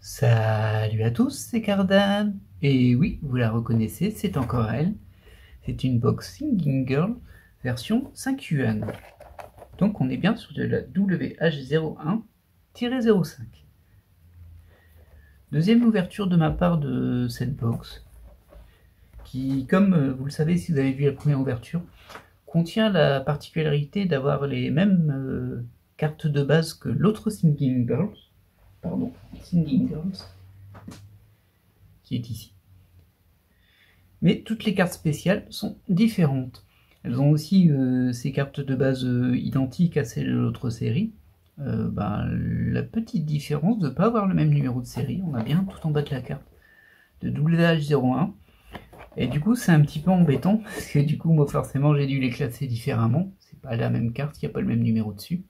Salut à tous, c'est Cardan. Et oui, vous la reconnaissez, c'est encore elle. C'est une box Singing Girl version 5 yuan. Donc on est bien sur de la WH01-05. Deuxième ouverture de ma part de cette box, qui, comme vous le savez si vous avez vu la première ouverture, contient la particularité d'avoir les mêmes cartes de base que l'autre Singing Girls, qui est ici. Mais toutes les cartes spéciales sont différentes. Elles ont aussi ces cartes de base identiques à celles de l'autre série. La petite différence de ne pas avoir le même numéro de série, on a bien tout en bas de la carte de WH01. Et du coup c'est un petit peu embêtant, parce que du coup moi forcément j'ai dû les classer différemment. C'est pas la même carte, il n'y a pas le même numéro dessus.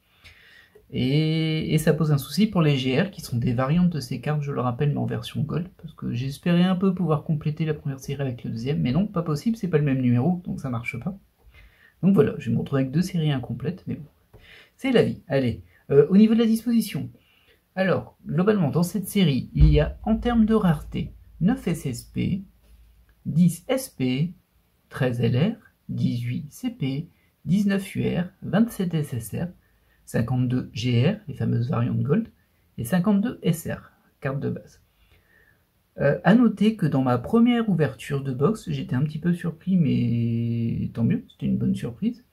Et ça pose un souci pour les GR, qui sont des variantes de ces cartes, je le rappelle, mais en version Gold, parce que j'espérais un peu pouvoir compléter la première série avec le deuxième, mais non, pas possible, c'est pas le même numéro, donc ça marche pas. Donc voilà, je vais me retrouver avec deux séries incomplètes, mais bon, c'est la vie. Allez, au niveau de la disposition, alors, globalement, dans cette série, il y a, en termes de rareté, 9 SSP, 10 SP, 13 LR, 18 CP, 19 UR, 27 SSR, 52 GR, les fameuses variantes Gold, et 52 SR, carte de base. A noter que dans ma première ouverture de box, j'étais un petit peu surpris, mais tant mieux, c'était une bonne surprise.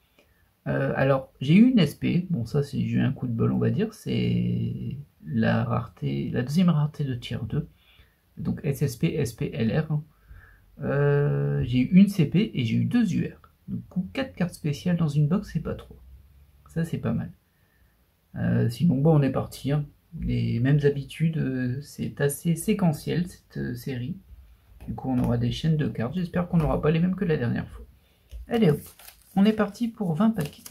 Alors, j'ai eu une SP, bon ça j'ai eu un coup de bol on va dire, c'est la rareté, la deuxième rareté de tier 2, donc SSP, SP, LR. J'ai eu une CP et j'ai eu 2 UR. Du coup 4 cartes spéciales dans une box, c'est pas trop. Ça c'est pas mal. Sinon bon on est parti, hein. Les mêmes habitudes, c'est assez séquentiel cette série. Du coup on aura des chaînes de cartes, j'espère qu'on n'aura pas les mêmes que la dernière fois. Allez hop, on est parti pour 20 paquets.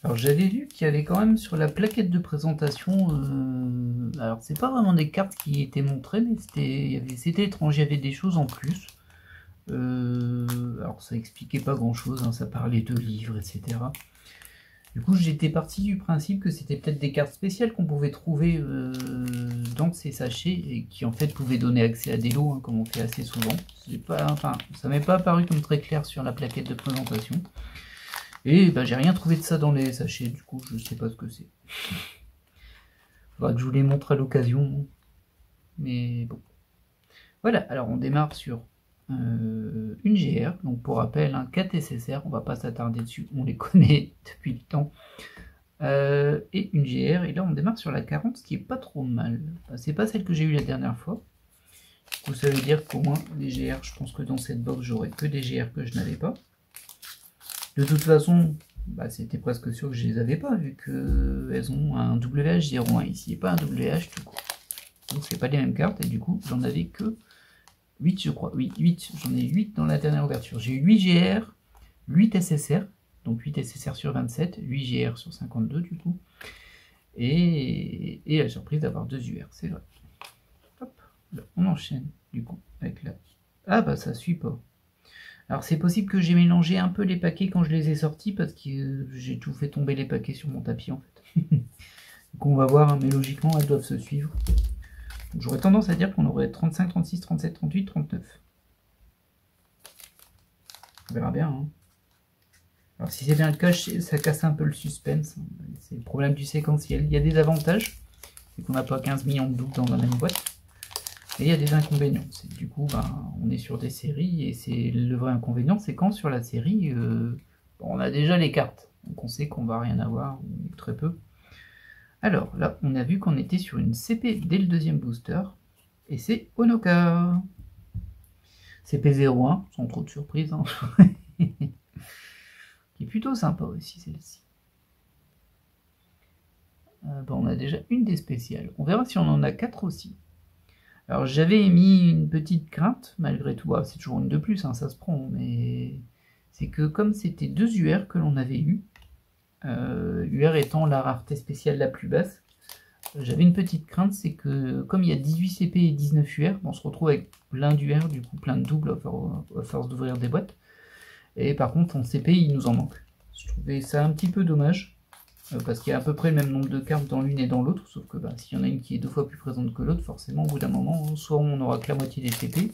Alors j'avais vu qu'il y avait quand même sur la plaquette de présentation, alors c'est pas vraiment des cartes qui étaient montrées, mais c'était étrange, il y avait des choses en plus. Alors ça expliquait pas grand chose, hein, ça parlait de livres, etc. Du coup j'étais parti du principe que c'était peut-être des cartes spéciales qu'on pouvait trouver dans ces sachets et qui en fait pouvaient donner accès à des lots, hein, comme on fait assez souvent. Ça m'est pas apparu comme très clair sur la plaquette de présentation. Et j'ai rien trouvé de ça dans les sachets, du coup je sais pas ce que c'est. Faudra que je vous les montre à l'occasion. Mais bon. Voilà, alors on démarre sur une GR, donc pour rappel, 4 SSR, on va pas s'attarder dessus, on les connaît depuis le temps. Et une GR, et là on démarre sur la 40, ce qui est pas trop mal. C'est pas celle que j'ai eue la dernière fois. Du coup ça veut dire qu'au moins les GR, je pense que dans cette box j'aurai que des GR que je n'avais pas. De toute façon, c'était presque sûr que je les avais pas, vu qu'elles ont un WH01 ici, et pas un WH tout court. Donc c'est pas les mêmes cartes, et du coup j'en avais que 8 je crois, oui 8, j'en ai 8 dans la dernière ouverture. J'ai eu 8 GR, 8 SSR, donc 8 SSR sur 27, 8 GR sur 52 du coup, et la surprise d'avoir 2 UR, c'est vrai. Hop, là, on enchaîne du coup avec la... Ah ça suit pas. Alors c'est possible que j'ai mélangé un peu les paquets quand je les ai sortis, parce que j'ai tout fait tomber les paquets sur mon tapis en fait. Donc on va voir, hein, mais logiquement elles doivent se suivre. J'aurais tendance à dire qu'on aurait 35, 36, 37, 38, 39. On verra bien. Hein. Alors si c'est bien le cas, ça casse un peu le suspense. C'est le problème du séquentiel. Il y a des avantages, c'est qu'on n'a pas 15 millions de doubles dans la même boîte. Et il y a des inconvénients. Du coup, on est sur des séries, et c'est le vrai inconvénient, c'est quand sur la série, on a déjà les cartes. Donc on sait qu'on va rien avoir, ou très peu. Alors là, on a vu qu'on était sur une CP dès le deuxième booster, et c'est Honoka. CP01, sans trop de surprise, hein. Qui est plutôt sympa aussi celle-ci. On a déjà une des spéciales. On verra si on en a 4 aussi. Alors j'avais émis une petite crainte, malgré tout. C'est toujours une de plus, hein, ça se prend, mais c'est que comme c'était 2 UR que l'on avait eu, UR étant la rareté spéciale la plus basse, j'avais une petite crainte, c'est que comme il y a 18 CP et 19 UR, on se retrouve avec plein d'UR, du coup plein de doubles à force d'ouvrir des boîtes. Et par contre en CP il nous en manque. Je trouvais ça un petit peu dommage. parce qu'il y a à peu près le même nombre de cartes dans l'une et dans l'autre, sauf que s'il y en a une qui est 2 fois plus présente que l'autre, forcément au bout d'un moment, soit on aura que la moitié des TP,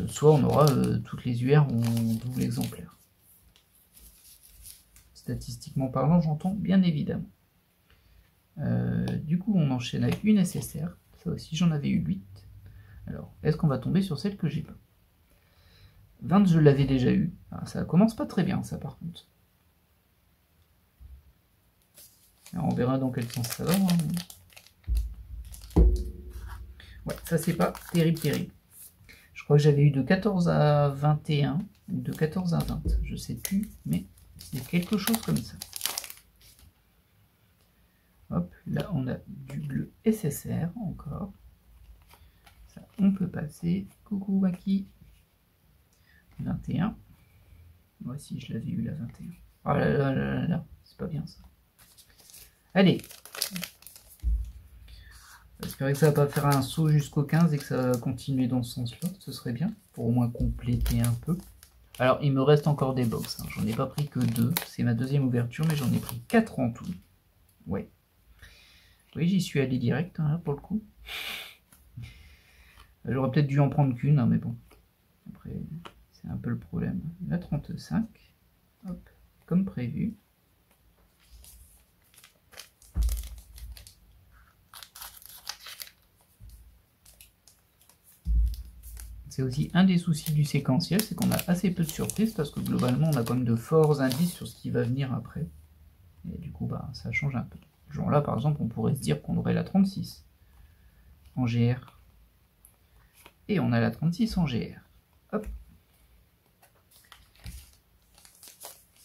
soit on aura toutes les UR en double exemplaire. Statistiquement parlant, j'entends bien évidemment. Du coup, on enchaîne avec une SSR. Ça aussi, j'en avais eu 8. Alors, est-ce qu'on va tomber sur celle que j'ai pas? 20, je l'avais déjà eu. Ah, ça commence pas très bien, ça, par contre. Alors, on verra dans quel sens ça va. Hein. Ouais, ça, c'est pas terrible, terrible. Je crois que j'avais eu de 14 à 21, ou de 14 à 20. Je sais plus, mais c'est quelque chose comme ça. Hop, là, on a du bleu SSR, encore. Ça, on peut passer. Coucou, Waki. 21. Moi aussi, je l'avais eu, la 21. Oh là là là là là, c'est pas bien, ça. Allez. J'espère que ça va pas faire un saut jusqu'au 15 et que ça va continuer dans ce sens-là. Ce serait bien, pour au moins compléter un peu. Alors, il me reste encore des box. Hein. J'en ai pas pris que 2. C'est ma deuxième ouverture, mais j'en ai pris 4 en tout. Ouais. Oui, j'y suis allé direct, hein, là, pour le coup. J'aurais peut-être dû en prendre qu'une, hein, mais bon. Après, c'est un peu le problème. La 35. Hop, comme prévu. C'est aussi un des soucis du séquentiel, c'est qu'on a assez peu de surprises parce que globalement on a quand même de forts indices sur ce qui va venir après. Et du coup ça change un peu. Genre là par exemple on pourrait se dire qu'on aurait la 36 en GR. Et on a la 36 en GR. Hop.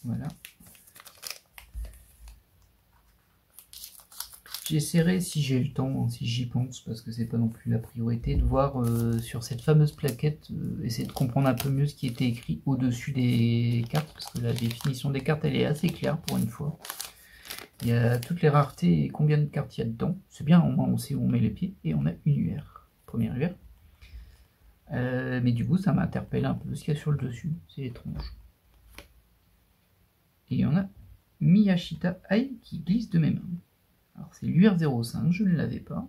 Voilà. J'essaierai, si j'ai le temps, si j'y pense, parce que c'est pas non plus la priorité, de voir sur cette fameuse plaquette, essayer de comprendre un peu mieux ce qui était écrit au-dessus des cartes, parce que la définition des cartes, elle est assez claire pour une fois. Il y a toutes les raretés et combien de cartes il y a dedans. C'est bien, au moins on sait où on met les pieds, et on a une UR, première UR. Mais du coup, ça m'interpelle un peu ce qu'il y a sur le dessus, c'est étrange. Et il y en a Miyashita Ai qui glisse de mes mains. Alors c'est l'UR05, je ne l'avais pas.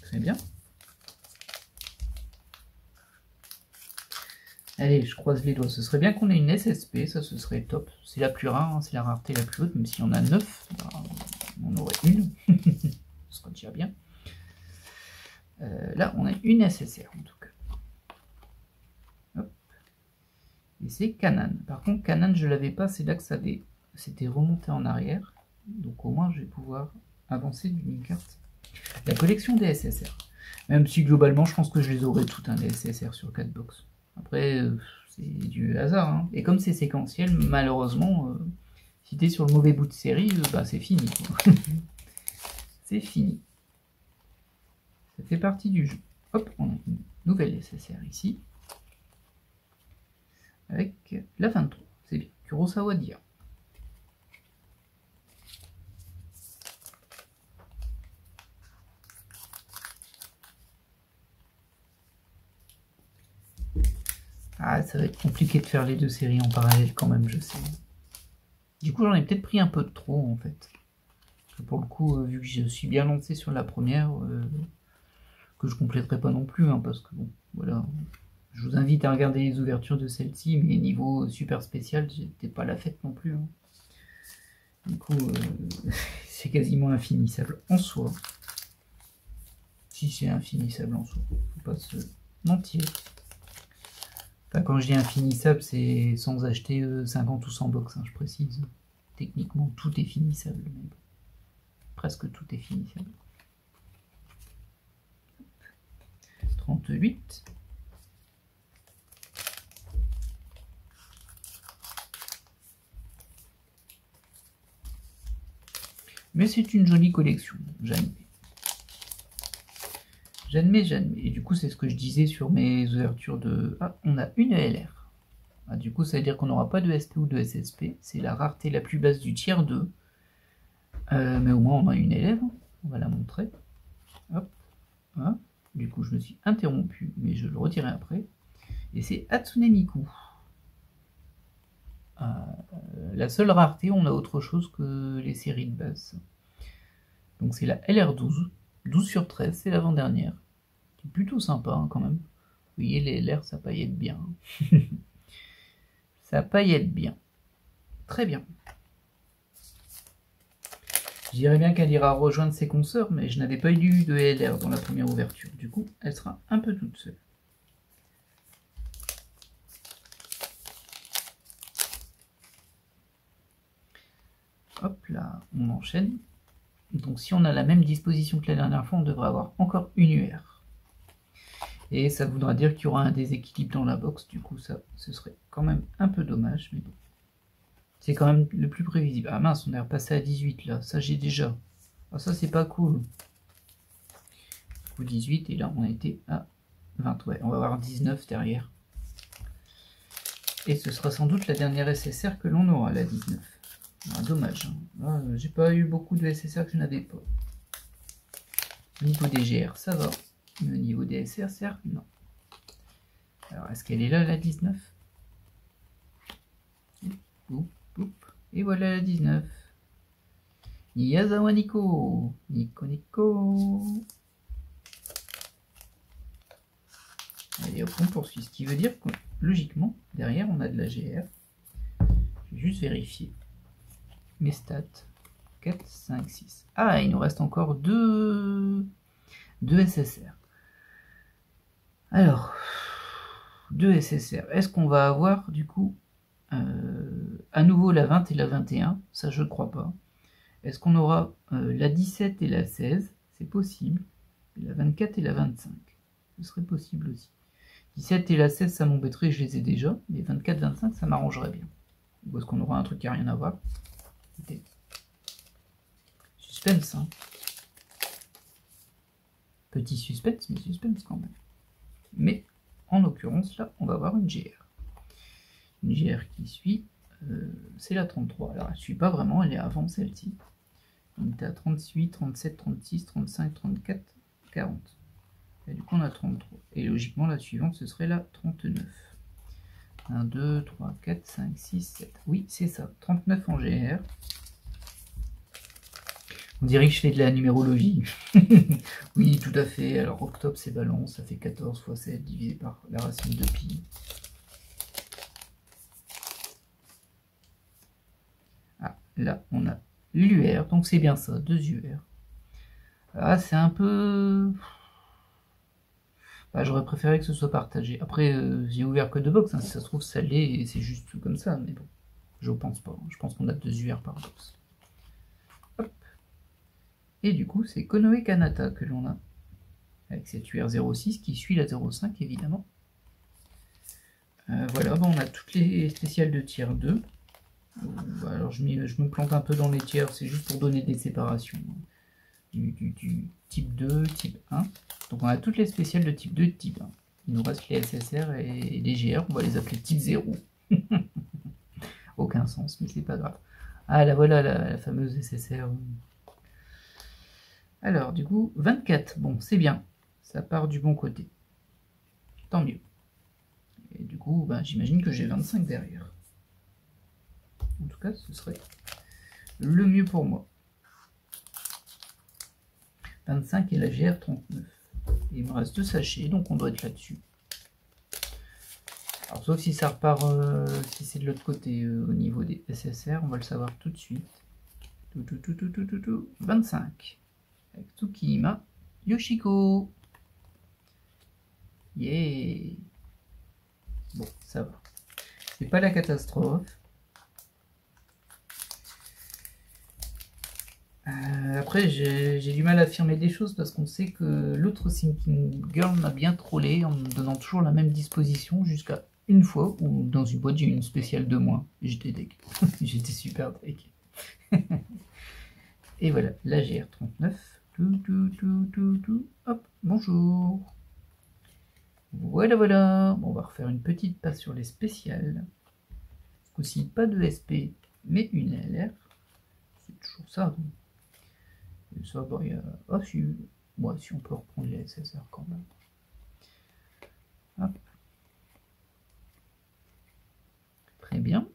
Très bien. Allez, je croise les doigts. Ce serait bien qu'on ait une SSP, ça ce serait top. C'est la plus rare, hein, c'est la rareté la plus haute, même s'il y en a 9, on aurait une. Ce serait déjà bien. Là, on a une SSR en tout cas. Hop. Et c'est Kanan. Par contre, Kanan, je ne l'avais pas, c'est là que ça c'était remonté en arrière. Donc au moins, je vais pouvoir avancer d'une carte. La collection des SSR. Même si globalement, je pense que je les aurais toutes, hein, les SSR sur 4 box. Après, c'est du hasard. Hein. Et comme c'est séquentiel, malheureusement, si tu es sur le mauvais bout de série, c'est fini. C'est fini. Ça fait partie du jeu. Hop, on a une nouvelle SSR ici. Avec la 23. C'est bien. Kurosawa Dia. Ah, ça va être compliqué de faire les deux séries en parallèle quand même, je sais. Du coup, j'en ai peut-être pris un peu de trop, en fait. Pour le coup, vu que je suis bien lancé sur la première, que je compléterai pas non plus, hein, parce que bon, voilà. Je vous invite à regarder les ouvertures de celle-ci, mais niveau super spécial, j'étais pas la fête non plus. Hein. Du coup, c'est quasiment infinissable en soi. Si c'est infinissable en soi, faut pas se mentir. Enfin, quand je dis infinissable, c'est sans acheter 50 ou 100 box, hein, je précise. Techniquement, tout est finissable. Mais bon, presque tout est finissable. 38. Mais c'est une jolie collection, j'admets. J'admets. Et du coup, c'est ce que je disais sur mes ouvertures de... Ah, on a une LR. Ah, du coup, ça veut dire qu'on n'aura pas de SP ou de SSP. C'est la rareté la plus basse du tiers 2. Mais au moins, on a une LR. On va la montrer. Hop. Voilà. Du coup, je me suis interrompu, mais je le retirerai après. Et c'est Hatsune Miku. la seule rareté, on a autre chose que les séries de base. Donc c'est la LR12, 12 sur 13, c'est l'avant-dernière. C'est plutôt sympa hein, quand même. Vous voyez, les LR, ça paillette bien. Ça paillette bien. Très bien. Je dirais bien qu'elle ira rejoindre ses consoeurs, mais je n'avais pas eu de LR dans la première ouverture. Du coup, elle sera un peu toute seule. Hop là, on enchaîne. Donc si on a la même disposition que la dernière fois, on devrait avoir encore une UR. Et ça voudra dire qu'il y aura un déséquilibre dans la box. Du coup, ça, ce serait quand même un peu dommage, mais bon. C'est quand même le plus prévisible. Ah mince, on est repassé à 18 là. Ça, j'ai déjà. Ah, ça, c'est pas cool. Du coup, 18, et là, on était à 20. Ouais, on va avoir 19 derrière. Et ce sera sans doute la dernière SSR que l'on aura, la 19. Ah, dommage. Hein. Ah, j'ai pas eu beaucoup de SSR que je n'avais pas. Au niveau des GR, ça va. Mais au niveau des SSR, non. Alors, est-ce qu'elle est là, la 19? Oup, oup. Et voilà la 19. Yazawa Nico. Nico. Allez hop, on poursuit. Ce qui veut dire que, logiquement, derrière, on a de la GR. Je vais juste vérifier. Mes stats. 4, 5, 6. Ah, il nous reste encore deux SSR. Alors, 2 SSR. Est-ce qu'on va avoir, du coup, à nouveau la 20 et la 21? Ça, je ne crois pas. Est-ce qu'on aura la 17 et la 16? C'est possible. Et la 24 et la 25. Ce serait possible aussi. 17 et la 16, ça m'embêterait, je les ai déjà. Mais 24, 25, ça m'arrangerait bien. Ou est-ce qu'on aura un truc qui n'a rien à voir? Okay. Suspense, hein. Petit suspense, mais suspense quand même. Mais, en l'occurrence, là, on va avoir une GR. Une GR qui suit, c'est la 33. Alors, elle ne suit pas vraiment, elle est avant celle-ci. On était à 38, 37, 36, 35, 34, 40. Et du coup, on a 33. Et logiquement, la suivante, ce serait la 39. 1, 2, 3, 4, 5, 6, 7. Oui, c'est ça. 39 en GR. On dirait que je fais de la numérologie. Oui, tout à fait. Alors, octobre, c'est balance. Ça fait 14 fois 7 divisé par la racine de pi. Ah, là, on a l'UR. Donc, c'est bien ça. 2 UR. Ah, c'est un peu... Bah, j'aurais préféré que ce soit partagé. Après, j'ai ouvert que 2 box. Hein. Si ça se trouve, ça l'est et c'est juste comme ça. Mais bon, je pense pas. Je pense qu'on a 2 UR par box. Hop. Et du coup, c'est Konoe Kanata que l'on a. Avec cette UR06 qui suit la 05 évidemment. Voilà, bah, on a toutes les spéciales de tier 2. Alors je me plante un peu dans les tiers, c'est juste pour donner des séparations. Du type 2, type 1. Donc on a toutes les spéciales de type 2 et de type 1. Il nous reste les SSR et les GR, on va les appeler type 0. Aucun sens, mais c'est pas grave. Ah là voilà la fameuse SSR. Alors du coup, 24, bon c'est bien. Ça part du bon côté. Tant mieux. Et du coup, ben, j'imagine que j'ai 25 derrière. En tout cas, ce serait le mieux pour moi. 25 et la GR 39. Et il me reste 2 sachets, donc on doit être là-dessus. Alors, sauf si ça repart, si c'est de l'autre côté, au niveau des SSR, on va le savoir tout de suite. 25. Avec Tsukihima Yoshiko. Yeah. Bon, ça va. C'est pas la catastrophe. Après, j'ai du mal à affirmer des choses parce qu'on sait que l'autre Thinking Girl m'a bien trollé en me donnant toujours la même disposition jusqu'à une fois où dans une boîte j'ai eu une spéciale de moins. J'étais deg. J'étais super deg. Et voilà, la GR39. Hop, bonjour. Voilà. Bon, on va refaire une petite passe sur les spéciales. Aussi, pas de SP, mais une LR. C'est toujours ça. Donc. Et ça, bah, il y a... Ah, si... Ouais, si on peut reprendre les SSR quand même. Hop. Très bien.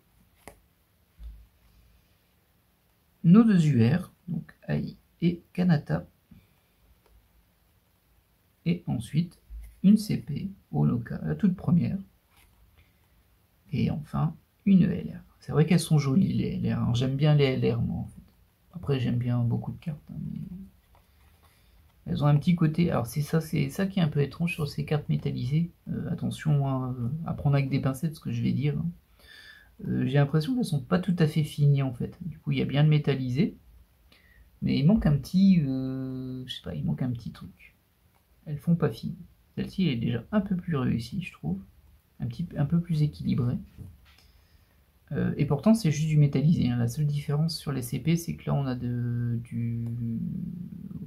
nos 2 UR, donc AI et Kanata. Et ensuite, une CP, Holoka, la toute première. Et enfin, une LR. C'est vrai qu'elles sont jolies, les LR. J'aime bien les LR, moi, en fait. Après, j'aime bien beaucoup de cartes, hein, mais elles ont un petit côté. Alors, c'est ça qui est un peu étrange sur ces cartes métallisées. Attention à prendre avec des pincettes ce que je vais dire. Hein. J'ai l'impression qu'elles sont pas tout à fait finies, en fait. Du coup, il y a bien le métallisé, mais il manque un petit, je sais pas, il manque un petit truc. Elles font pas fines. Celle-ci est déjà un peu plus réussie, je trouve. Un peu plus équilibrée. Et pourtant, c'est juste du métallisé. Hein. La seule différence sur les CP, c'est que là, on a du...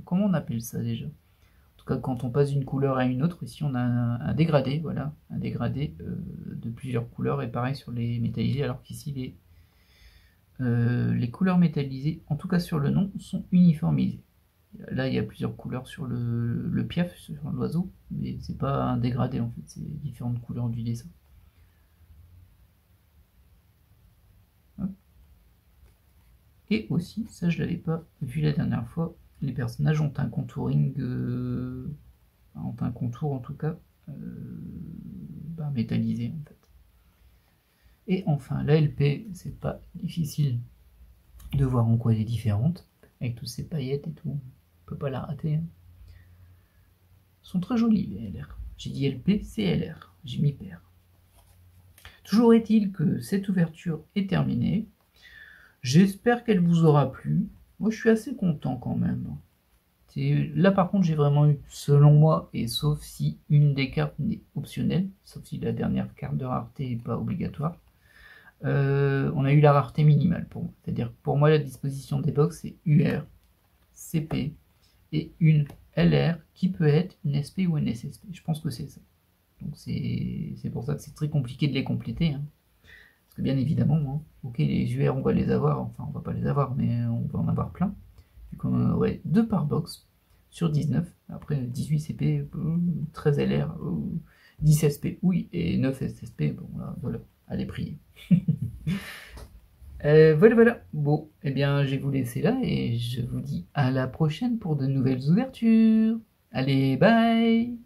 Comment on appelle ça déjà? En tout cas, quand on passe d'une couleur à une autre, ici, on a un dégradé, voilà. Un dégradé de plusieurs couleurs. Et pareil sur les métallisés, alors qu'ici, les couleurs métallisées, en tout cas sur le nom, sont uniformisées. Là, il y a plusieurs couleurs sur le piaf, sur l'oiseau, mais c'est pas un dégradé en fait, c'est différentes couleurs du dessin. Et aussi, ça je l'avais pas vu la dernière fois, les personnages ont un contouring, ont un contour en tout cas métallisé en fait. Et enfin, la LP, c'est pas difficile de voir en quoi elle est différente, avec toutes ces paillettes et tout, on peut pas la rater. Hein. Sont très jolies les LR. J'ai dit LP, c'est LR, j'ai mis paire. Toujours est-il que cette ouverture est terminée. J'espère qu'elle vous aura plu. Moi, je suis assez content quand même. Là, par contre, j'ai vraiment eu, selon moi, et sauf si une des cartes n'est optionnelle, sauf si la dernière carte de rareté n'est pas obligatoire, on a eu la rareté minimale pour moi. C'est-à-dire que pour moi, la disposition des box, c'est UR, CP et une LR qui peut être une SP ou une SSP. Je pense que c'est ça. Donc c'est pour ça que c'est très compliqué de les compléter. Hein. Parce que bien évidemment, hein, ok, les UR, on va les avoir, enfin on va pas les avoir, mais on va en avoir plein. Vu qu'on aurait 2 par box sur 19. Après 18 CP, 13 LR, 10 SP, oui, et 9 SSP, bon là, voilà, allez prier. Voilà. Bon, eh bien, je vais vous laisser là et je vous dis à la prochaine pour de nouvelles ouvertures. Allez, bye!